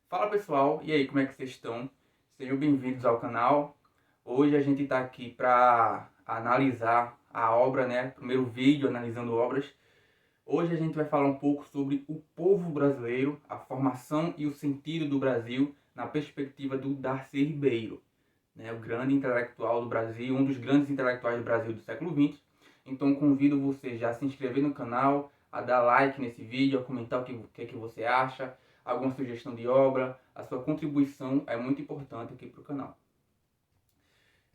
Fala pessoal, e aí, como é que vocês estão? Sejam bem-vindos ao canal. Hoje a gente está aqui para analisar a obra, né? Primeiro vídeo analisando obras. Hoje a gente vai falar um pouco sobre o povo brasileiro, a formação e o sentido do Brasil na perspectiva do Darcy Ribeiro, né? O grande intelectual do Brasil, um dos grandes intelectuais do Brasil do século XX. Então convido você já a se inscrever no canal, a dar like nesse vídeo, a comentar o que é que você acha, alguma sugestão de obra. A sua contribuição é muito importante aqui para o canal.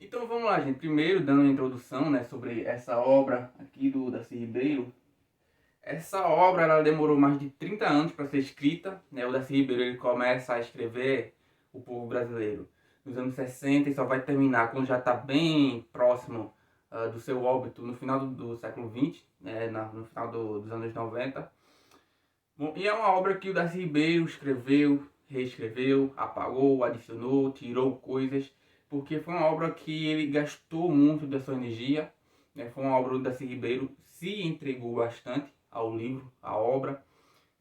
Então vamos lá, gente. Primeiro, dando uma introdução, né, sobre essa obra aqui do Darcy Ribeiro. Essa obra ela demorou mais de 30 anos para ser escrita, né? O Darcy Ribeiro ele começa a escrever o povo brasileiro nos anos 60 e só vai terminar quando já está bem próximo do seu óbito no final do século XX, né? No final dos anos 90. Bom, e é uma obra que o Darcy Ribeiro escreveu, reescreveu, apagou, adicionou, tirou coisas, porque foi uma obra que ele gastou muito da sua energia, né? Foi uma obra do Darcy Ribeiro se entregou bastante ao livro, à obra,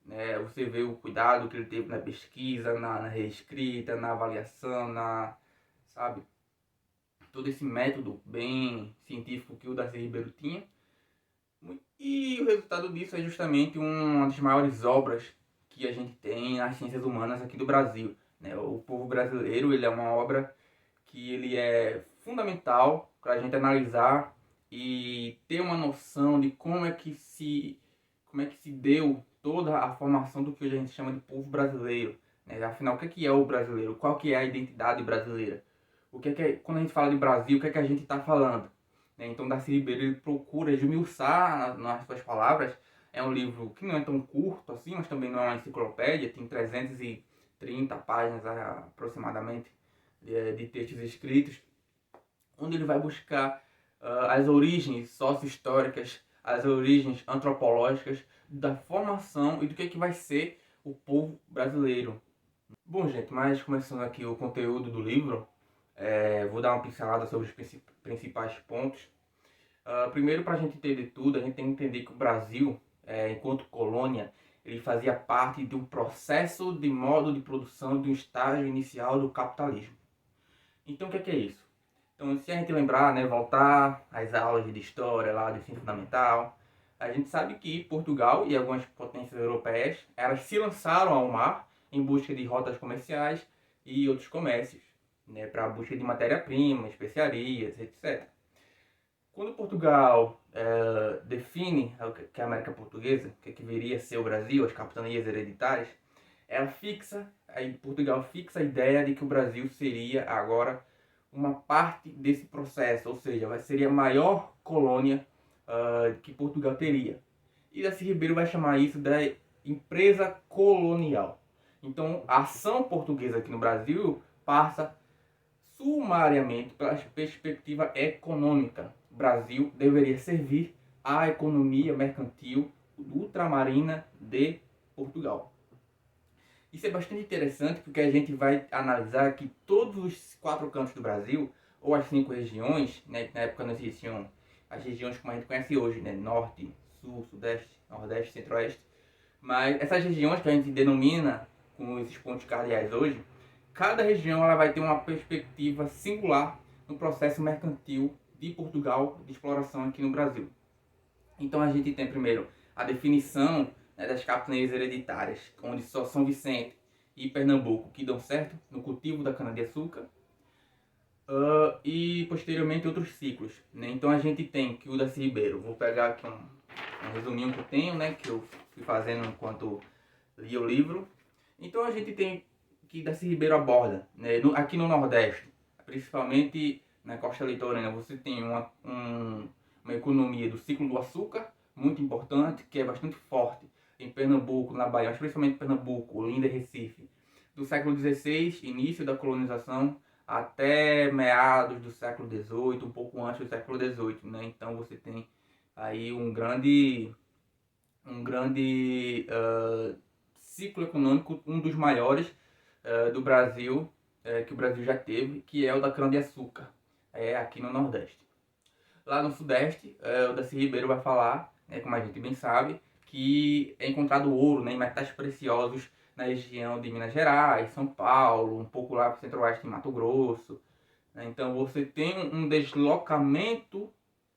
né? Você vê o cuidado que ele teve na pesquisa, na reescrita, na avaliação, sabe, todo esse método bem científico que o Darcy Ribeiro tinha. E o resultado disso é justamente uma das maiores obras que a gente tem nas ciências humanas aqui do Brasil, né? O povo brasileiro ele é uma obra que ele é fundamental para a gente analisar e ter uma noção de como é que se deu toda a formação do que hoje a gente chama de povo brasileiro, né? Afinal, o que é o brasileiro? Qual que é a identidade brasileira? Quando a gente fala de Brasil, o que é que a gente está falando? Né? Então, Darcy Ribeiro ele procura esmiuçar nas suas palavras. É um livro que não é tão curto assim, mas também não é uma enciclopédia, tem 330 páginas aproximadamente de textos escritos, onde ele vai buscar as origens socio-históricas, as origens antropológicas da formação e do que vai ser o povo brasileiro. Bom, gente, mas começando aqui o conteúdo do livro, vou dar uma pincelada sobre os principais pontos. Primeiro, para a gente entender tudo, a gente tem que entender que o Brasil, enquanto colônia, ele fazia parte de um processo de modo de produção de um estágio inicial do capitalismo. Então, o que é isso? Então, se a gente lembrar, né, voltar às aulas de história lá do ensino fundamental, a gente sabe que Portugal e algumas potências europeias, elas se lançaram ao mar em busca de rotas comerciais e outros comércios, né, para a busca de matéria-prima, especiarias, etc. Quando Portugal define o que é a América Portuguesa, o que viria a ser o Brasil, as capitanias hereditárias, Portugal fixa a ideia de que o Brasil seria agora uma parte desse processo, ou seja, seria a maior colônia que Portugal teria. E Darcy Ribeiro vai chamar isso da empresa colonial. Então, a ação portuguesa aqui no Brasil passa sumariamente pela perspectiva econômica. O Brasil deveria servir à economia mercantil ultramarina de Portugal. Isso é bastante interessante porque a gente vai analisar que todos os 4 cantos do Brasil, ou as 5 regiões, né, na época não existiam as regiões como a gente conhece hoje, né, Norte, Sul, Sudeste, Nordeste, Centro-Oeste, mas essas regiões que a gente denomina como esses pontos cardeais hoje, cada região ela vai ter uma perspectiva singular no processo mercantil de Portugal de exploração aqui no Brasil. Então a gente tem primeiro a definição, né, das capitanias hereditárias, onde só São Vicente e Pernambuco que dão certo no cultivo da cana-de-açúcar, e posteriormente outros ciclos. Né? Então a gente tem que o Darcy Ribeiro, vou pegar aqui um resuminho que eu tenho, né, que eu fui fazendo enquanto li o livro. Então a gente tem que Darcy Ribeiro aborda, né, aqui no Nordeste, principalmente na costa litorânea, você tem uma economia do ciclo do açúcar, muito importante, que é bastante forte em Pernambuco, na Bahia, mas principalmente Pernambuco, Olinda e Recife, do século XVI, início da colonização, até meados do século XVIII, um pouco antes do século XVIII, né? Então você tem aí um grande ciclo econômico, um dos maiores do Brasil, que o Brasil já teve, que é o da cana-de-açúcar, aqui no Nordeste. Lá no Sudeste, o Darcy Ribeiro vai falar, né, como a gente bem sabe, que é encontrado ouro, né, em metais preciosos na região de Minas Gerais, São Paulo, um pouco lá para o centro-oeste de Mato Grosso. Né? Então você tem um deslocamento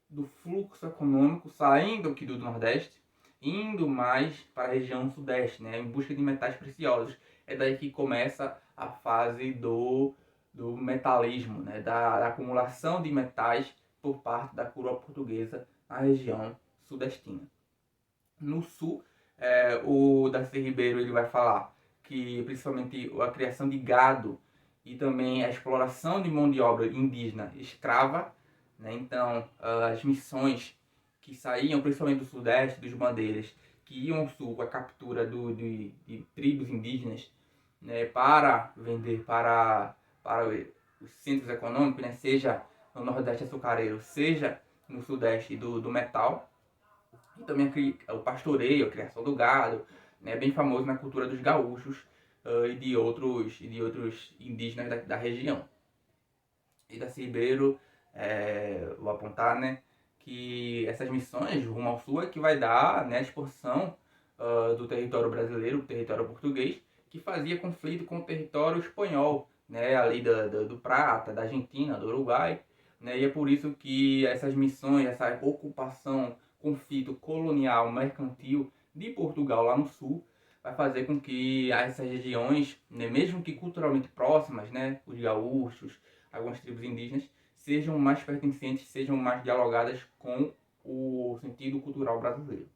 do fluxo econômico saindo aqui do Nordeste, indo mais para a região Sudeste, né? Em busca de metais preciosos. É daí que começa a fase do metalismo, né? Da acumulação de metais por parte da coroa portuguesa na região sudestina. No sul, o Darcy Ribeiro ele vai falar que principalmente a criação de gado e também a exploração de mão de obra indígena escrava, né? Então as missões que saíam principalmente do sudeste, dos bandeiras, que iam ao sul com a captura de tribos indígenas, né? Para vender para os centros econômicos, né? Seja no nordeste açucareiro, seja no sudeste do metal. E também o pastoreio, a criação do gado, né, bem famoso na cultura dos gaúchos e de outros indígenas da região. E da Ribeiro, vou apontar, né, que essas missões rumo ao sul é que vai dar, né, a expansão do território brasileiro, o território português, que fazia conflito com o território espanhol, né, ali do Prata, da Argentina, do Uruguai. Né, e é por isso que essas missões, essa ocupação, conflito colonial, mercantil de Portugal lá no sul, vai fazer com que essas regiões, né, mesmo que culturalmente próximas, né, os gaúchos, algumas tribos indígenas, sejam mais pertencentes, sejam mais dialogadas com o sentido cultural brasileiro.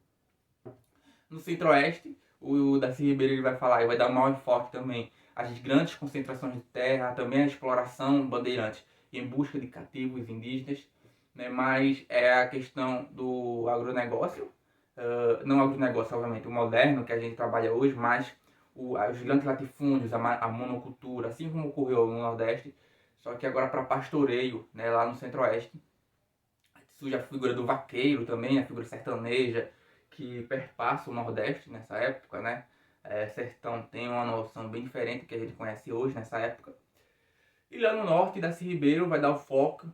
No centro-oeste, o Darcy Ribeiro ele vai falar e vai dar um maior enfoque também às grandes concentrações de terra, também a exploração bandeirante em busca de cativos indígenas, né? Mas é a questão do agronegócio, não agronegócio, obviamente, o moderno que a gente trabalha hoje, mas os grandes latifúndios, a monocultura, assim como ocorreu no Nordeste, só que agora para pastoreio, né, lá no Centro-Oeste. Surge a figura do vaqueiro também, a figura sertaneja, que perpassa o Nordeste nessa época, né? Sertão tem uma noção bem diferente do que a gente conhece hoje nessa época. E lá no norte, Darcy Ribeiro vai dar o foco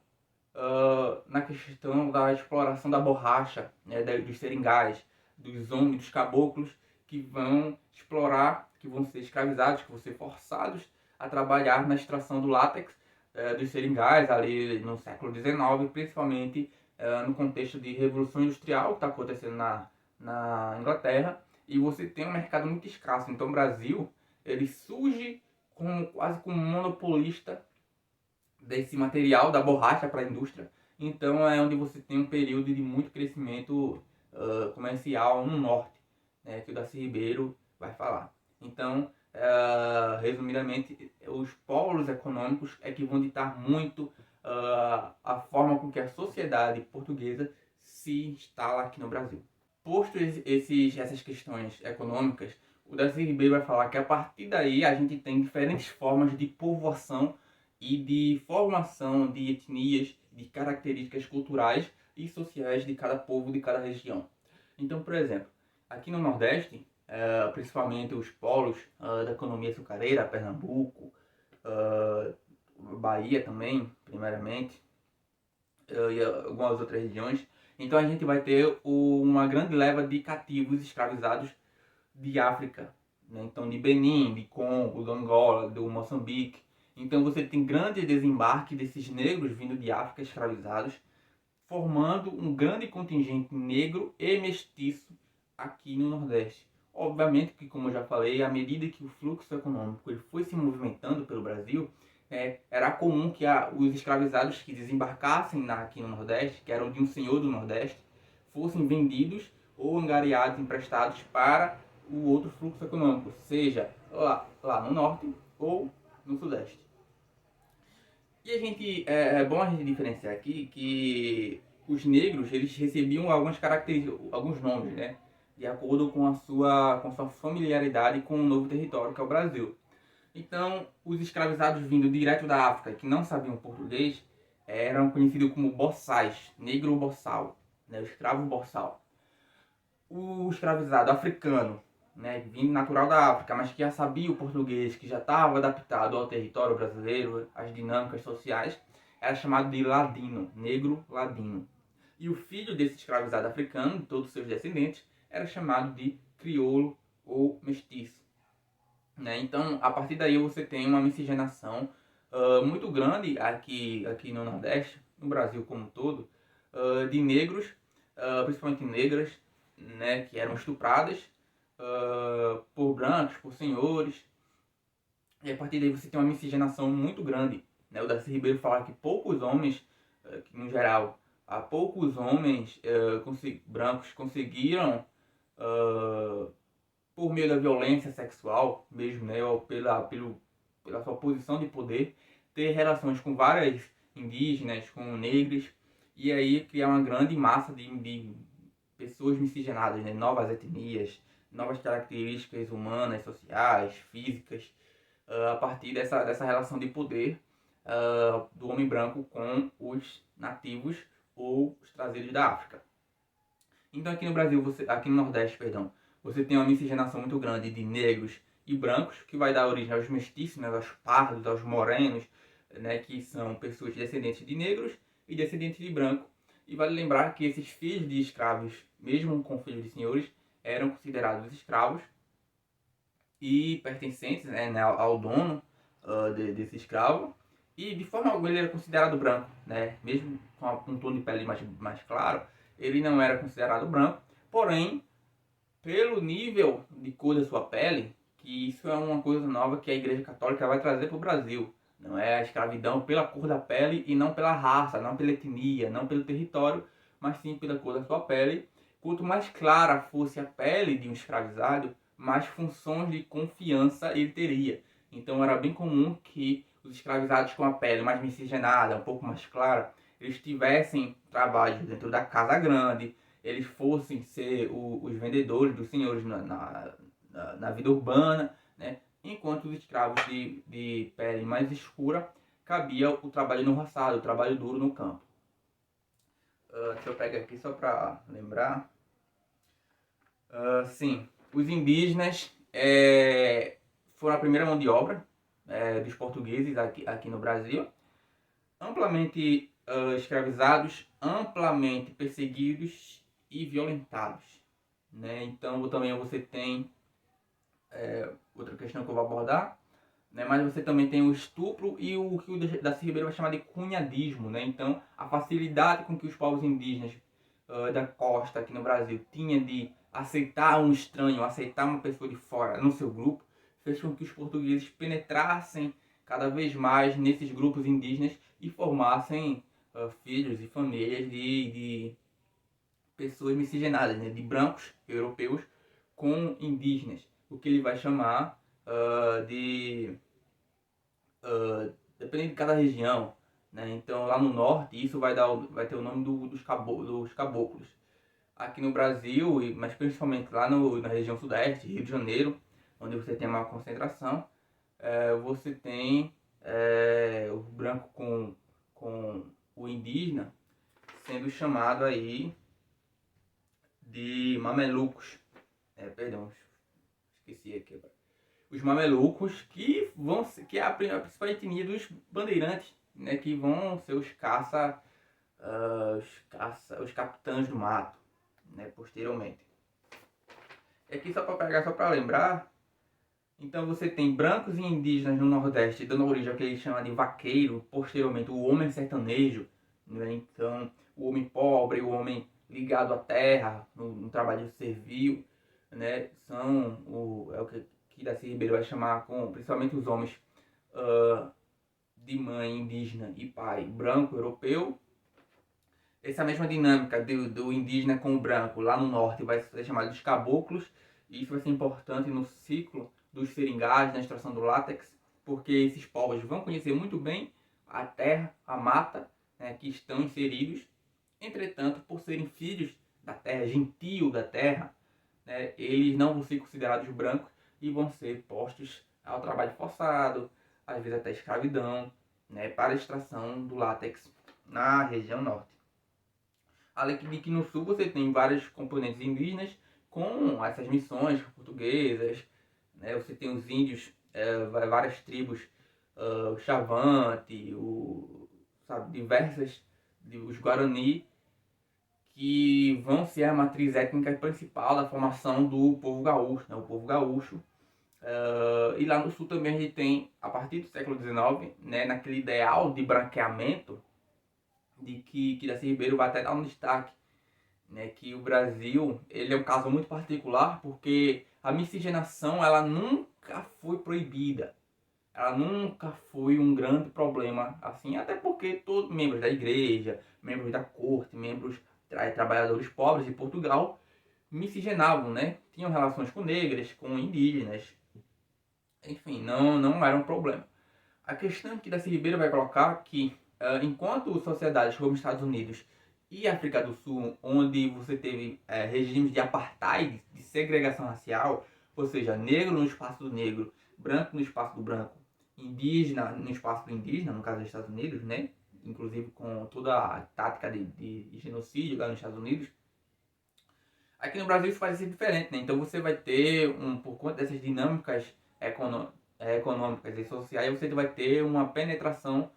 na questão da exploração da borracha, né, dos seringais, dos homens, dos caboclos que vão explorar, que vão ser escravizados, que vão ser forçados a trabalhar na extração do látex dos seringais ali no século XIX, principalmente no contexto de revolução industrial que está acontecendo na Inglaterra, e você tem um mercado muito escasso. Então o Brasil ele surge quase como um monopolista desse material, da borracha para a indústria. Então é onde você tem um período de muito crescimento comercial no norte, né, que o Darcy Ribeiro vai falar. Então, resumidamente, os polos econômicos é que vão ditar muito a forma com que a sociedade portuguesa se instala aqui no Brasil. Posto essas questões econômicas, o Darcy Ribeiro vai falar que a partir daí a gente tem diferentes formas de povoação e de formação de etnias, de características culturais e sociais de cada povo, de cada região. Então, por exemplo, aqui no Nordeste, principalmente os polos da economia açucareira, Pernambuco, Bahia também, primeiramente, e algumas outras regiões. Então a gente vai ter uma grande leva de cativos escravizados de África, né? Então de Benin, de Congo, do Angola, do Moçambique. Então você tem grande desembarque desses negros vindo de África escravizados, formando um grande contingente negro e mestiço aqui no Nordeste. Obviamente que, como eu já falei, à medida que o fluxo econômico ele foi se movimentando pelo Brasil, era comum que os escravizados que desembarcassem aqui no Nordeste, que eram de um senhor do Nordeste, fossem vendidos ou angariados, emprestados para o outro fluxo econômico, seja lá no Norte ou no Sudeste. E é bom a gente diferenciar aqui que os negros eles recebiam algumas características, alguns nomes, né? De acordo com a sua familiaridade com o novo território que é o Brasil. Então, os escravizados vindo direto da África, que não sabiam português, eram conhecidos como boçais, negro boçal, né? O escravo boçal. O escravizado africano, né, vindo natural da África, mas que já sabia o português, que já estava adaptado ao território brasileiro, às dinâmicas sociais, era chamado de ladino, negro ladino. E o filho desse escravizado africano, de todos os seus descendentes, era chamado de crioulo ou mestiço. né? Então, a partir daí você tem uma miscigenação muito grande aqui no Nordeste, no Brasil como um todo, de negros, principalmente negras, né, que eram estupradas por brancos, por senhores, e a partir daí você tem uma miscigenação muito grande, né? O Darcy Ribeiro fala que poucos homens, que no geral, há poucos homens brancos conseguiram, uh, por meio da violência sexual, mesmo, né, ou pela sua posição de poder, ter relações com várias indígenas, com negros, e aí criar uma grande massa de pessoas miscigenadas, né, novas etnias, novas características humanas, sociais, físicas, a partir dessa relação de poder do homem branco com os nativos ou os trazidos da África. Então aqui no Brasil, aqui no Nordeste, perdão, você tem uma miscigenação muito grande de negros e brancos, que vai dar origem aos mestiços, né, aos pardos, aos morenos, né, que são pessoas descendentes de negros e descendentes de branco. E vale lembrar que esses filhos de escravos, mesmo com filhos de senhores, eram considerados escravos e pertencentes, né, ao dono desse escravo. E de forma alguma ele era considerado branco, né? Mesmo com um tom de pele mais claro, ele não era considerado branco. Porém, pelo nível de cor da sua pele, que isso é uma coisa nova que a Igreja Católica vai trazer para o Brasil. Não é a escravidão pela cor da pele e não pela raça, não pela etnia, não pelo território, mas sim pela cor da sua pele. Quanto mais clara fosse a pele de um escravizado, mais funções de confiança ele teria. Então era bem comum que os escravizados com a pele mais miscigenada, um pouco mais clara, eles tivessem trabalhos dentro da casa grande, eles fossem ser os vendedores dos senhores na vida urbana, né? Enquanto os escravos de pele mais escura cabia o trabalho no roçado, o trabalho duro no campo. Deixa eu pegar aqui só para lembrar. Sim, os indígenas foram a primeira mão de obra dos portugueses aqui no Brasil, amplamente escravizados, amplamente perseguidos e violentados, né? Então também você tem outra questão que eu vou abordar, né? Mas você também tem o estupro e o que o Darcy Ribeiro vai chamar de cunhadismo, né? Então a facilidade com que os povos indígenas da costa aqui no Brasil tinha de aceitar um estranho, aceitar uma pessoa de fora no seu grupo, fez com que os portugueses penetrassem cada vez mais nesses grupos indígenas e formassem filhos e famílias de pessoas miscigenadas, né? De brancos europeus com indígenas, o que ele vai chamar dependendo de cada região, né? Então lá no norte isso vai ter o nome dos caboclos. Aqui no Brasil, mas principalmente lá na região sudeste, Rio de Janeiro, onde você tem uma concentração, você tem o branco com o indígena sendo chamado aí de mamelucos. Perdão, esqueci aqui agora. Os mamelucos que é a principal etnia dos bandeirantes, né, que vão ser os capitães do mato, né, posteriormente. E aqui só para lembrar, então você tem brancos e indígenas no Nordeste dando origem ao que ele chama de vaqueiro, posteriormente o homem sertanejo, né, então o homem pobre, o homem ligado à terra, no trabalho servil, né, é o que Darcy Ribeiro vai chamar principalmente os homens de mãe indígena e pai branco europeu. Essa mesma dinâmica do indígena com o branco lá no norte vai ser chamada de caboclos, e isso vai ser importante no ciclo dos seringais, na extração do látex, porque esses povos vão conhecer muito bem a terra, a mata, né, que estão inseridos. Entretanto, por serem filhos da terra, gentio da terra, né, eles não vão ser considerados brancos e vão ser postos ao trabalho forçado, às vezes até escravidão, né, para a extração do látex na região norte. Além de que no sul você tem vários componentes indígenas com essas missões portuguesas, né, você tem os índios, várias tribos, o Chavante, diversas, os Guarani, que vão ser a matriz étnica principal da formação do povo gaúcho. Né? O povo gaúcho E lá no sul também a gente tem, a partir do século XIX, né, naquele ideal de branqueamento, de que Darcy Ribeiro vai até dar um destaque, né, que o Brasil ele é um caso muito particular porque a miscigenação ela nunca foi proibida, ela nunca foi um grande problema, assim, até porque todos membros da igreja, membros da corte, membros trabalhadores pobres de Portugal miscigenavam, né? Tinham relações com negras, com indígenas, enfim, não era um problema. A questão que Darcy Ribeiro vai colocar é que, enquanto sociedades como Estados Unidos e África do Sul, onde você teve regimes de apartheid, de segregação racial, ou seja, negro no espaço do negro, branco no espaço do branco, indígena no espaço do indígena, no caso dos Estados Unidos, né? Inclusive com toda a tática de genocídio lá nos Estados Unidos. Aqui no Brasil isso vai ser diferente, né? Então você vai ter, por conta dessas dinâmicas econômicas e sociais, você vai ter uma penetração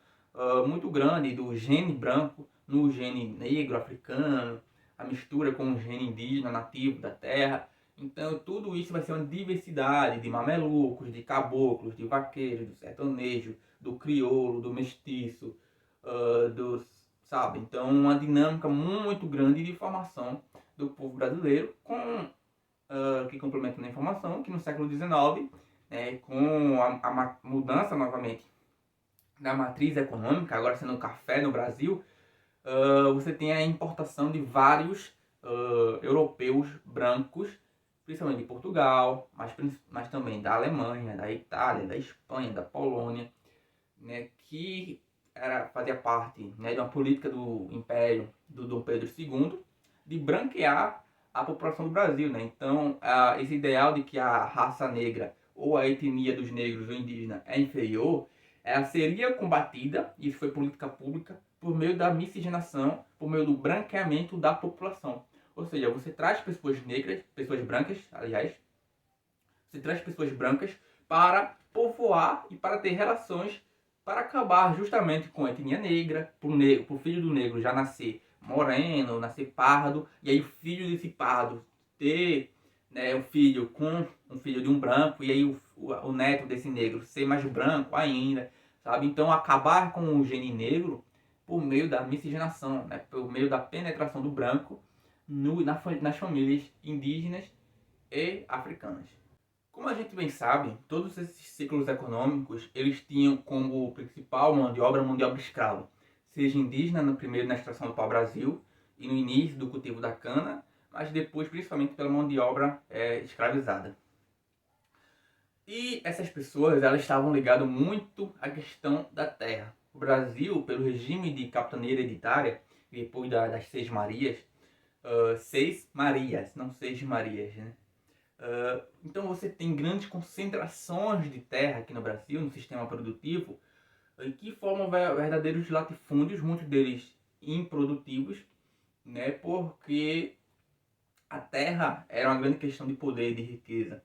muito grande do gene branco no gene negro africano, a mistura com o gene indígena nativo da terra. Então tudo isso vai ser uma diversidade de mamelucos, de caboclos, de vaqueiros, do sertanejo, do crioulo, do mestiço, sabe? Então uma dinâmica muito grande de formação do povo brasileiro, que complementa a informação que no século XIX, com a mudança novamente da matriz econômica, agora sendo o café no Brasil, você tem a importação de vários europeus brancos, principalmente de Portugal, mas também da Alemanha, da Itália, da Espanha, da Polônia, né, que fazia parte, né, de uma política do Império do Dom Pedro II de branquear a população do Brasil, né? Então, esse ideal de que a raça negra ou a etnia dos negros ou indígena é inferior, ela seria combatida, e isso foi política pública, por meio da miscigenação, por meio do branqueamento da população. Ou seja, você traz pessoas negras, pessoas brancas, aliás, você traz pessoas brancas para povoar e para ter relações para acabar justamente com a etnia negra, para o filho do negro já nascer moreno, nascer pardo, e aí o filho desse pardo ter, né, um filho com um filho de um branco, e aí o neto desse negro ser mais branco ainda, sabe? Então acabar com o gene negro por meio da miscigenação, né, por meio da penetração do branco nas famílias indígenas e africanas. Como a gente bem sabe, todos esses ciclos econômicos, eles tinham como principal mão de obra escrava, seja indígena na extração do pau-brasil e no início do cultivo da cana, mas depois principalmente pela mão de obra escravizada. E essas pessoas, elas estavam ligadas muito à questão da terra. O Brasil, pelo regime de capitania hereditária, depois das Seis Marias, Seis Marias, não Seis Marias, né? Então você tem grandes concentrações de terra aqui no Brasil, no sistema produtivo, que formam verdadeiros latifúndios, muitos deles improdutivos, né, porque a terra era uma grande questão de poder e de riqueza.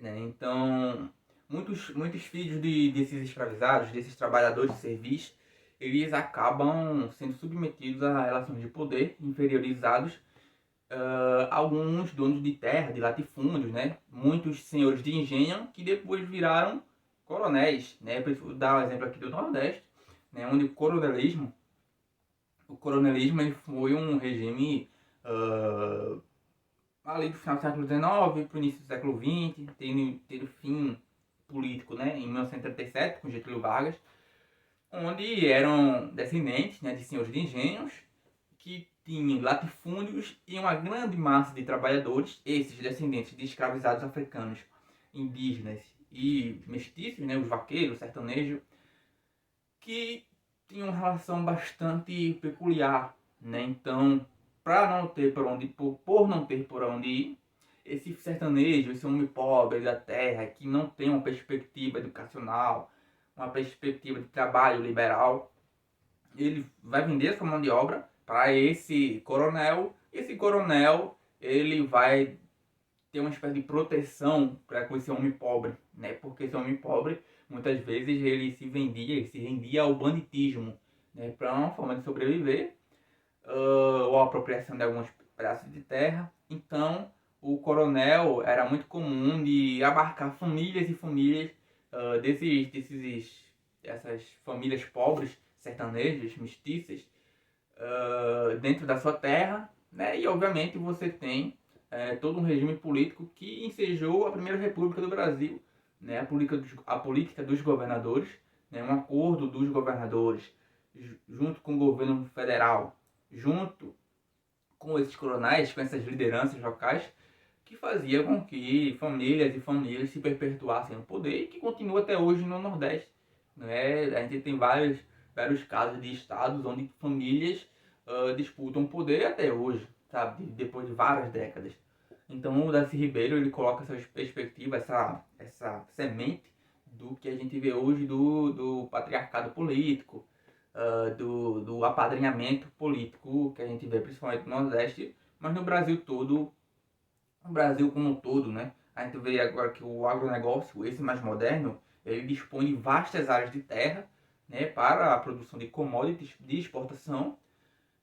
Né? Então, muitos filhos desses escravizados, desses trabalhadores de serviço, eles acabam sendo submetidos a relações de poder, inferiorizados alguns donos de terra, de latifúndios, né? Muitos senhores de engenho que depois viraram coronéis, né? Vou dar um exemplo aqui do Nordeste, né? Onde o coronelismo ele foi um regime ali do final do século XIX para o início do século XX, tendo fim político, né? Em 1937 com Getúlio Vargas, onde eram descendentes, né, de senhores de engenhos que tinham latifúndios e uma grande massa de trabalhadores, esses descendentes de escravizados africanos, indígenas e mestiços, né, os vaqueiros, sertanejos, que tinham uma relação bastante peculiar, né? Então, para não ter por não ter por onde ir, esse sertanejo, esse homem pobre da terra, que não tem uma perspectiva educacional, uma perspectiva de trabalho liberal, ele vai vender sua mão de obra para esse coronel. Esse coronel ele vai ter uma espécie de proteção para com esse homem pobre, né? Porque esse homem pobre muitas vezes ele se rendia ao banditismo, né? Para uma forma de sobreviver ou a apropriação de alguns pedaços de terra. Então o coronel era muito comum de abarcar famílias e famílias dessas famílias pobres, sertanejas, mestiças, dentro da sua terra, né? E obviamente você tem todo um regime político que ensejou a Primeira República do Brasil, né? A política dos governadores, né? Um acordo dos governadores junto com o governo federal, junto com esses coronéis, com essas lideranças locais, que fazia com que famílias e famílias se perpetuassem no poder e que continua até hoje no Nordeste. Né? A gente tem vários casos de estados onde famílias disputam poder até hoje, sabe? Depois de várias décadas. Então o Darcy Ribeiro ele coloca essa perspectiva, essa semente do que a gente vê hoje do patriarcado político, do apadrinhamento político que a gente vê principalmente no Nordeste, mas no Brasil todo, no Brasil como um todo, né? A gente vê agora que o agronegócio, esse mais moderno, ele dispõe de vastas áreas de terra, né, para a produção de commodities de exportação,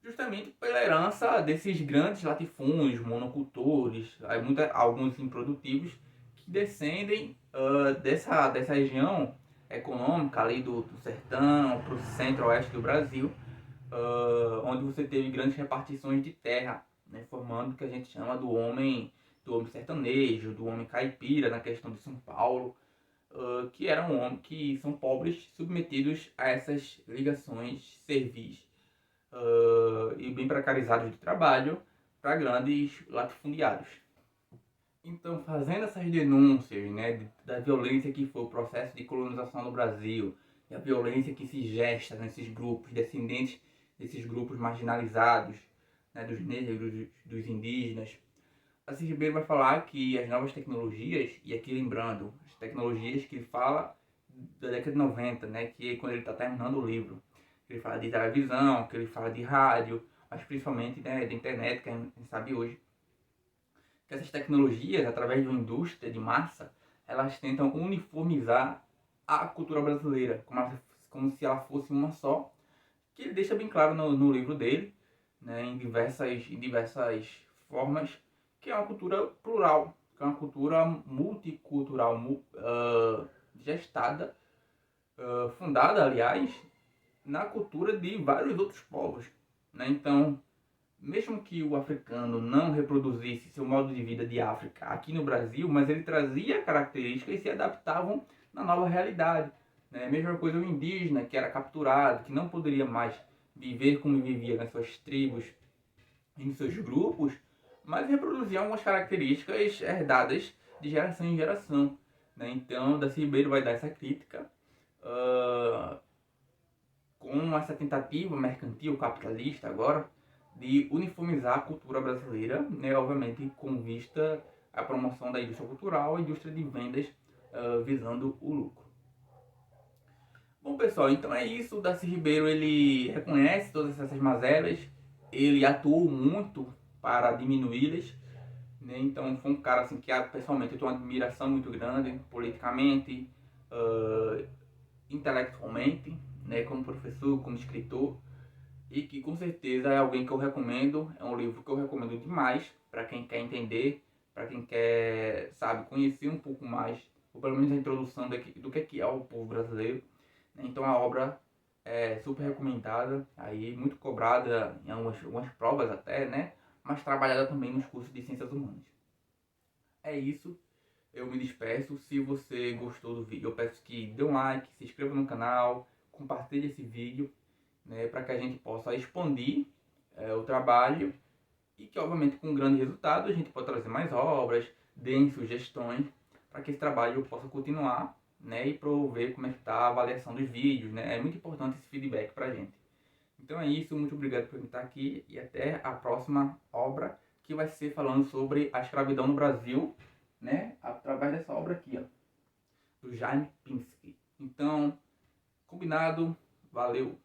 justamente pela herança desses grandes latifúndios, monocultores, alguns improdutivos, que descendem dessa região econômica ali do sertão para o centro-oeste do Brasil, onde você teve grandes repartições de terra, né, formando o que a gente chama do homem sertanejo, do homem caipira na questão de São Paulo, que eram homens que são pobres submetidos a essas ligações servis e bem precarizados de trabalho para grandes latifundiários. Então, fazendo essas denúncias, né, da violência que foi o processo de colonização no Brasil, e a violência que se gesta nesses grupos, descendentes desses grupos marginalizados, né, dos negros, dos indígenas, Assis Ribeiro vai falar que as novas tecnologias, e aqui lembrando, as tecnologias que ele fala da década de 90, né, que é quando ele está terminando o livro, ele fala de televisão, que ele fala de rádio, mas principalmente, né, da internet, que a gente sabe hoje, que essas tecnologias, através de uma indústria de massa, elas tentam uniformizar a cultura brasileira, como se ela fosse uma só, que ele deixa bem claro no livro dele, né, em diversas formas, que é uma cultura plural, que é uma cultura multicultural, gestada, fundada, aliás, na cultura de vários outros povos. Né? Então, mesmo que o africano não reproduzisse seu modo de vida de África aqui no Brasil, mas ele trazia características e se adaptavam na nova realidade. Né? Mesma coisa o indígena, que era capturado, que não poderia mais viver como vivia nas suas tribos, em seus grupos, mas reproduzia algumas características herdadas de geração em geração. Né? Então, Darcy Ribeiro vai dar essa crítica com essa tentativa mercantil capitalista agora de uniformizar a cultura brasileira, né, obviamente com vista à promoção da indústria cultural, a indústria de vendas, visando o lucro. Bom pessoal, então é isso. O Darcy Ribeiro ele reconhece todas essas mazelas, ele atuou muito para diminuí-las, né? Então foi um cara assim que pessoalmente eu tenho uma admiração muito grande politicamente, intelectualmente, né, como professor, como escritor, e que com certeza é alguém que eu recomendo, é um livro que eu recomendo demais para quem quer entender, para quem quer, sabe, conhecer um pouco mais, ou pelo menos a introdução do que é o povo brasileiro. Então a obra é super recomendada, aí muito cobrada em algumas provas até, né, mas trabalhada também nos cursos de Ciências Humanas. É isso, eu me despeço. Se você gostou do vídeo, eu peço que dê um like, se inscreva no canal, compartilhe esse vídeo, né, para que a gente possa expandir o trabalho e que, obviamente, com um grande resultado, a gente pode trazer mais obras, deem sugestões para que esse trabalho possa continuar, né, e prover como é que está a avaliação dos vídeos. Né? É muito importante esse feedback para a gente. Então é isso, muito obrigado por estar aqui e até a próxima obra, que vai ser falando sobre a escravidão no Brasil, né, através dessa obra aqui, ó, do Jaime Pinsky. Então, combinado, valeu!